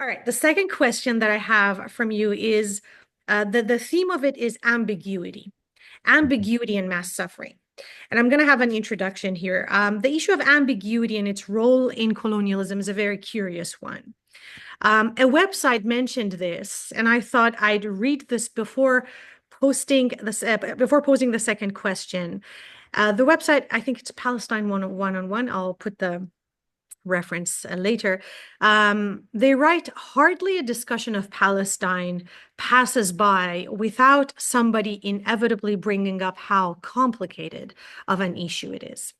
All right. The second question that I have from you is the theme of it is ambiguity, ambiguity and mass suffering. And I'm going to have an introduction here. The issue of ambiguity and its role in colonialism is a very curious one. A website mentioned this, and I thought I'd read this before posing the second question. The website, I think it's Palestine 101. I'll put the reference later. They write, hardly a discussion of Palestine passes by without somebody inevitably bringing up how complicated of an issue it is.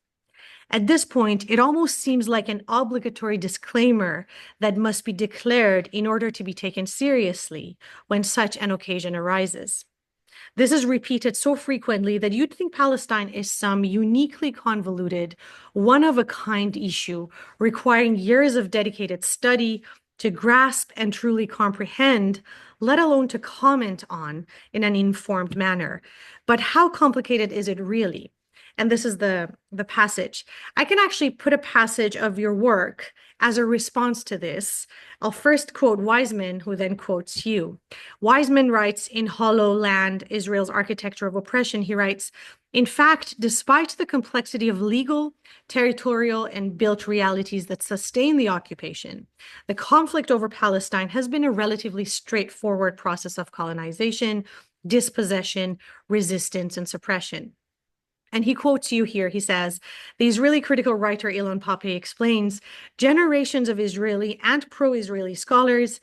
At this point, it almost seems like an obligatory disclaimer that must be declared in order to be taken seriously when such an occasion arises. This is repeated so frequently that you'd think Palestine is some uniquely convoluted, one-of-a-kind issue requiring years of dedicated study to grasp and truly comprehend, let alone to comment on in an informed manner. But how complicated is it really? And this is the passage. I can actually put a passage of your work as a response to this. I'll first quote Wiseman, who then quotes you. Wiseman writes in Hollow Land, Israel's Architecture of Oppression, he writes, in fact, despite the complexity of legal, territorial, and built realities that sustain the occupation, the conflict over Palestine has been a relatively straightforward process of colonization, dispossession, resistance, and suppression. And he quotes you here. He says, the Israeli critical writer Ilan Pappe explains, generations of Israeli and pro-Israeli scholars,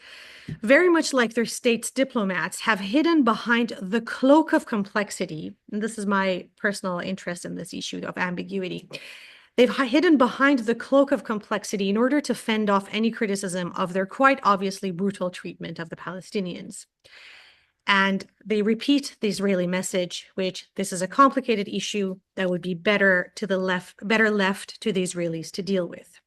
very much like their state's diplomats, have hidden behind the cloak of complexity. And this is my personal interest in this issue of ambiguity. They've hidden behind the cloak of complexity in order to fend off any criticism of their quite obviously brutal treatment of the Palestinians. And they repeat the Israeli message, which this is a complicated issue that would be better left to the Israelis to deal with.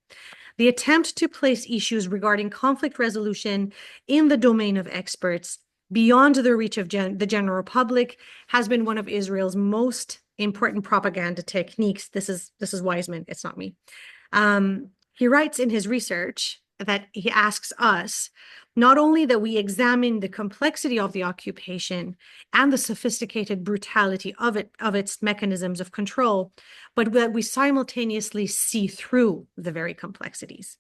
The attempt to place issues regarding conflict resolution in the domain of experts beyond the reach of the general public has been one of Israel's most important propaganda techniques. This is Wiseman, it's not me. He writes in his research that he asks us not only that we examine the complexity of the occupation and the sophisticated brutality of its mechanisms of control, but that we simultaneously see through the very complexities.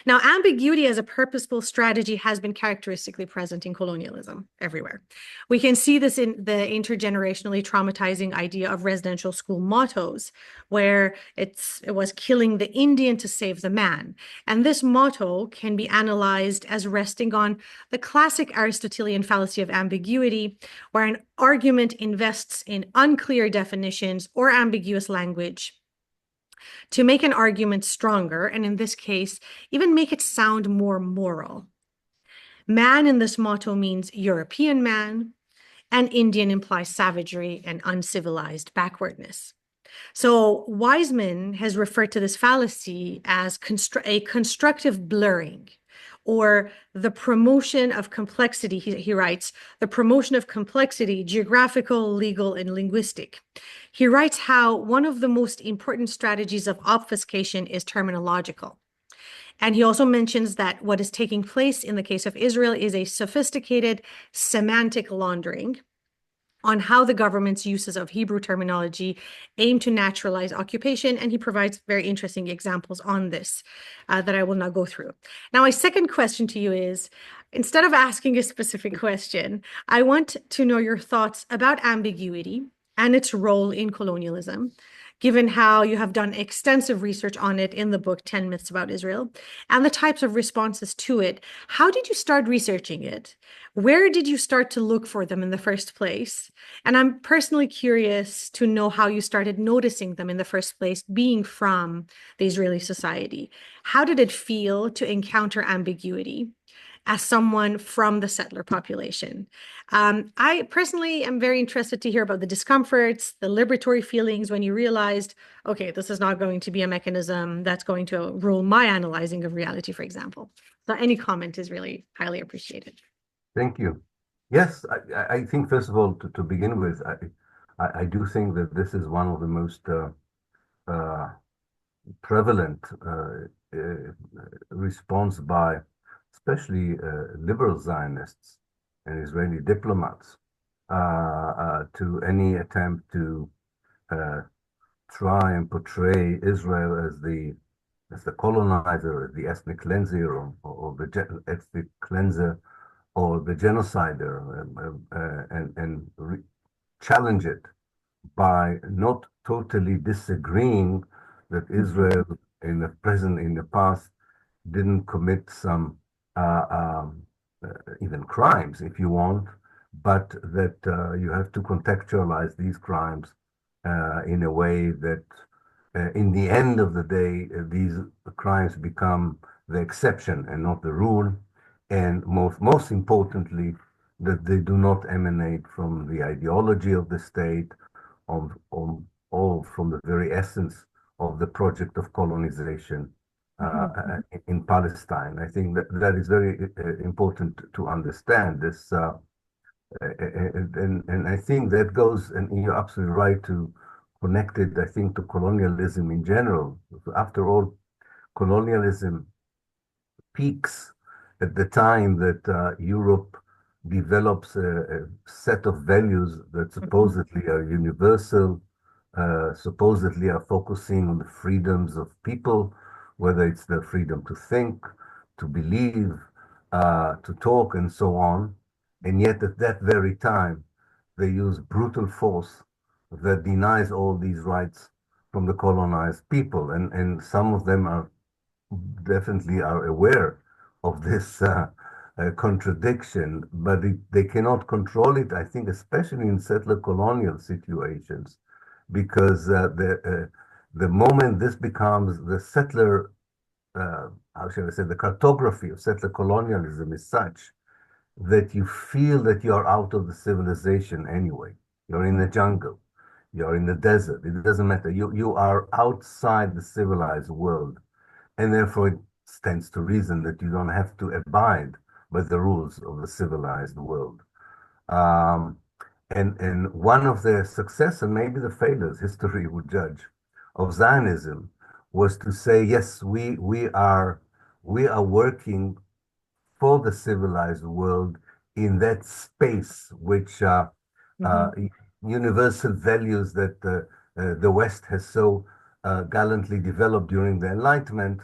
Now, ambiguity as a purposeful strategy has been characteristically present in colonialism everywhere. We can see this in the intergenerationally traumatizing idea of residential school mottos, where it was killing the Indian to save the man. And this motto can be analyzed as resting on the classic Aristotelian fallacy of ambiguity, where an argument invests in unclear definitions or ambiguous language to make an argument stronger, and in this case, even make it sound more moral. Man in this motto means European man, and Indian implies savagery and uncivilized backwardness. So Wiseman has referred to this fallacy as a constructive blurring, or the promotion of complexity. He writes, the promotion of complexity, geographical, legal, and linguistic. He writes how one of the most important strategies of obfuscation is terminological. And he also mentions that what is taking place in the case of Israel is a sophisticated semantic laundering on how the government's uses of Hebrew terminology aim to naturalize occupation. And he provides very interesting examples on this that I will now go through. Now, my second question to you is, instead of asking a specific question, I want to know your thoughts about ambiguity and its role in colonialism, given how you have done extensive research on it in the book 10 Myths About Israel, and the types of responses to it. How did you start researching it? Where did you start to look for them in the first place? And I'm personally curious to know how you started noticing them in the first place, being from the Israeli society. How did it feel to encounter ambiguity as someone from the settler population? I personally am very interested to hear about the discomforts, the liberatory feelings when you realized, okay, this is not going to be a mechanism that's going to rule my analyzing of reality, for example. So any comment is really highly appreciated. Thank you. Yes, I think first of all, to begin with, I do think that this is one of the most uh, prevalent response by especially liberal Zionists and Israeli diplomats, to any attempt to uh, try and portray Israel as the colonizer, the ethnic cleanser, or the ethnic cleanser, or the genocider, and challenge it by not totally disagreeing that Mhm. Israel in the past, didn't commit some uh, um, even crimes, if you want, but that you have to contextualize these crimes in a way that, in the end of the day, these crimes become the exception and not the rule, and most importantly, that they do not emanate from the ideology of the state, or from the very essence of the project of colonization Mhm. in Palestine. I think that is very important to understand this, and I think that goes, and you're absolutely right to connect it, I think, to colonialism in general. After all, colonialism peaks at the time that Europe develops a set of values that Mhm. supposedly are universal, supposedly are focusing on the freedoms of people, whether it's the freedom to think, to believe, to talk, and so on. And yet, at that very time, they use brutal force that denies all these rights from the colonized people. And some of them are definitely are aware of this contradiction, but they cannot control it, I think, especially in settler colonial situations, because the moment this becomes the settler, how shall I say, the cartography of settler colonialism is such that you feel that you are out of the civilization anyway. You're in the jungle, you're in the desert, it doesn't matter. You are outside the civilized world, and therefore it stands to reason that you don't have to abide by the rules of the civilized world. Um, and one of the success, and maybe the failures, history would judge, of Zionism was to say, yes, we are working for the civilized world in that space, which uh, Mhm. universal values that the West has so gallantly developed during the Enlightenment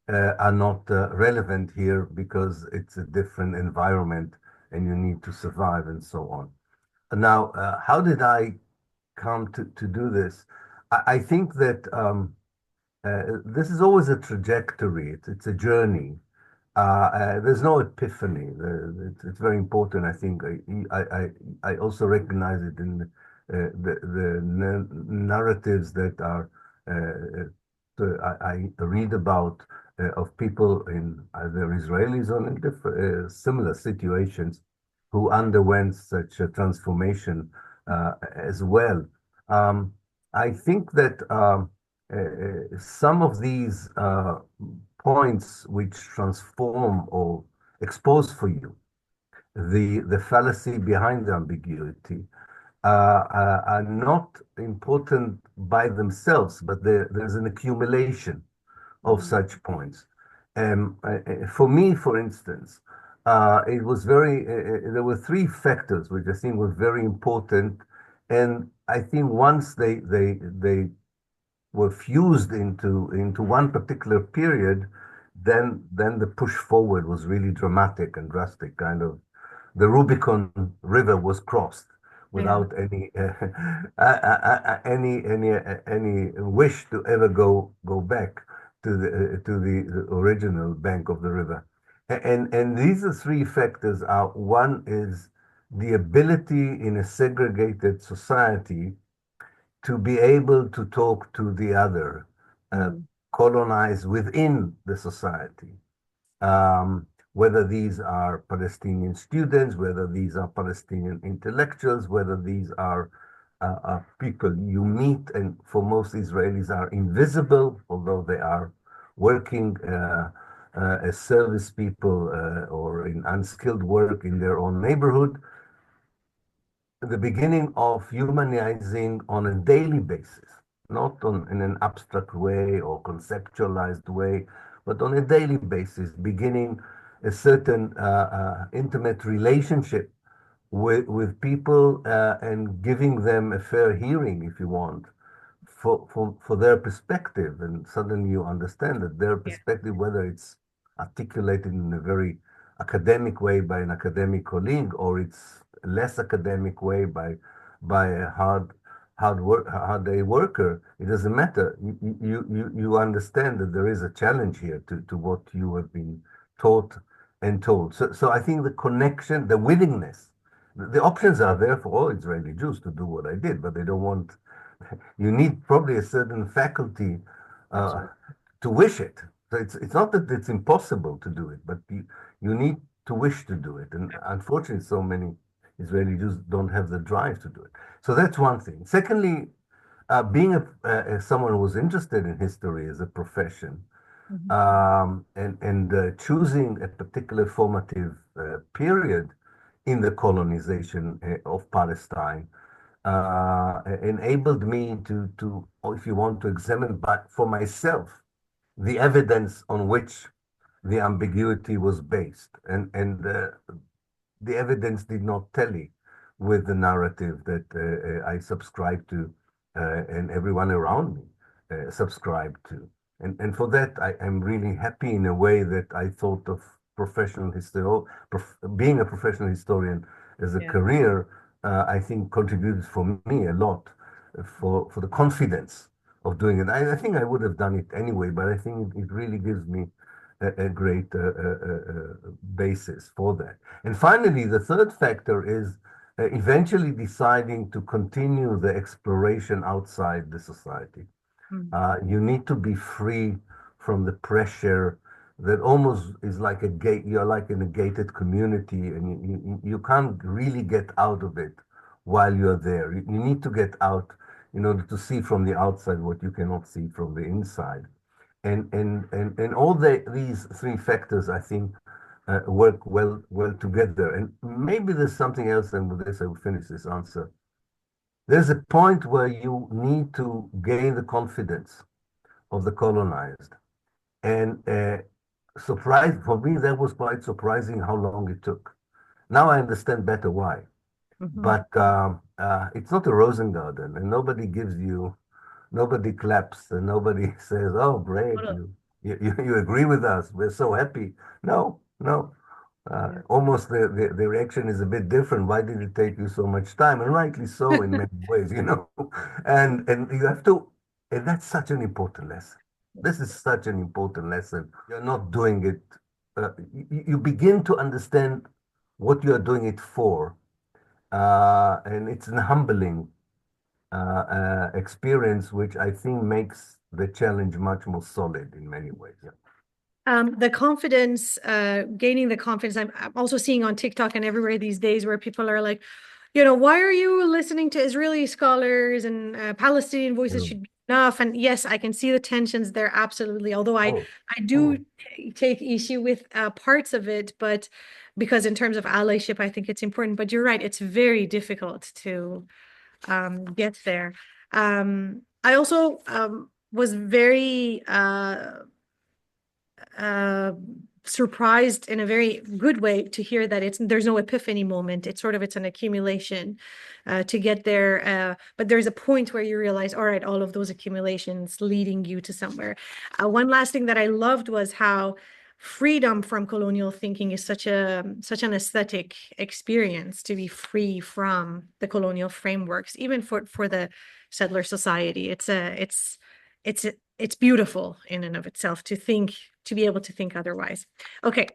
are not relevant here because it's a different environment and you need to survive and so on. Now, how did I come to do this? I think that this is always a trajectory, it's a journey. There's no epiphany. It's very important. I think I also recognize it in the narratives that are I read about of people in either Israelis or in similar situations who underwent such a transformation as well. Um, I think that some of these points which transform or expose for you the fallacy behind the ambiguity are not important by themselves, but there's an accumulation of Mhm. such points. For me, for instance, it was there were three factors which I think were very important, and I think once they were fused into one particular period, then the push forward was really dramatic and drastic. Kind of, the Rubicon River was crossed Yeah. without any wish to ever go back to the original bank of the river. And these are three factors. Are one is the ability in a segregated society to be able to talk to the other, uh, Mm. colonized within the society. Whether these are Palestinian students, whether these are Palestinian intellectuals, whether these are people you meet, and for most Israelis are invisible, although they are working as service people or in unskilled work in their own neighborhood, the beginning of humanizing on a daily basis, not in an abstract way or conceptualized way, but on a daily basis, beginning a certain intimate relationship with people and giving them a fair hearing, if you want, for their perspective. And suddenly you understand that their Yeah. perspective, whether it's articulated in a very academic way by an academic colleague, or it's less academic way by a hard day worker, it doesn't matter. You understand that there is a challenge here to what you have been taught and told. So I think the connection, the willingness, the options are there for all Israeli Jews to do what I did, but they don't want. You need probably a certain faculty uh, Absolutely. to wish it. So it's not that it's impossible to do it, but you need to wish to do it. And unfortunately, so many Israeli Jews don't have the drive to do it. So that's one thing. Secondly, being someone who was interested in history as a profession, Mhm. and choosing a particular formative period in the colonization of Palestine enabled me to, or if you want, to examine but for myself the evidence on which the ambiguity was based. And the evidence did not tally with the narrative that I subscribed to and everyone around me subscribed to. And for that, I am really happy in a way that I thought of professional history, being a professional historian as a Yeah. career, I think contributed for me a lot for the confidence of doing it. I think I would have done it anyway, but I think it really gives me a great basis for that. And finally, the third factor is eventually deciding to continue the exploration outside the society. Mm. You need to be free from the pressure that almost is like a gate. You're like in a gated community, and you can't really get out of it while you're there. You need to get out in order to see from the outside what you cannot see from the inside. And all these three factors, I think, work well together. And maybe there's something else, and with this I will finish this answer. There's a point where you need to gain the confidence of the colonized. And surprise for me, that was quite surprising how long it took. Now I understand better why. Mhm. But it's not a Rosengarten, and nobody claps and nobody says, "Oh, great, Totally. you agree with us. We're so happy." No, no. Yeah. Almost the reaction is a bit different. Why did it take you so much time? And rightly so in many ways, you know. And you have to, and that's such an important lesson. This is such an important lesson. You're not doing it. You begin to understand what you are doing it for, and it's an humbling experience, which I think makes the challenge much more solid in many ways. Yeah. The confidence, gaining the confidence. I'm also seeing on TikTok and everywhere these days where people are like, why are you listening to Israeli scholars and Palestinian voices Mm. should be enough? And yes, I can see the tensions there, absolutely. Although Oh, I do oh, take issue with parts of it, but because in terms of allyship, I think it's important. But you're right, it's very difficult to get there. I also was very uh, surprised in a very good way to hear that there's no epiphany moment. It's an accumulation to get there. But there's a point where you realize, all right, all of those accumulations leading you to somewhere. One last thing that I loved was how freedom from colonial thinking is such an aesthetic experience, to be free from the colonial frameworks, even for the settler society. It's it's beautiful in and of itself to be able to think otherwise. Okay.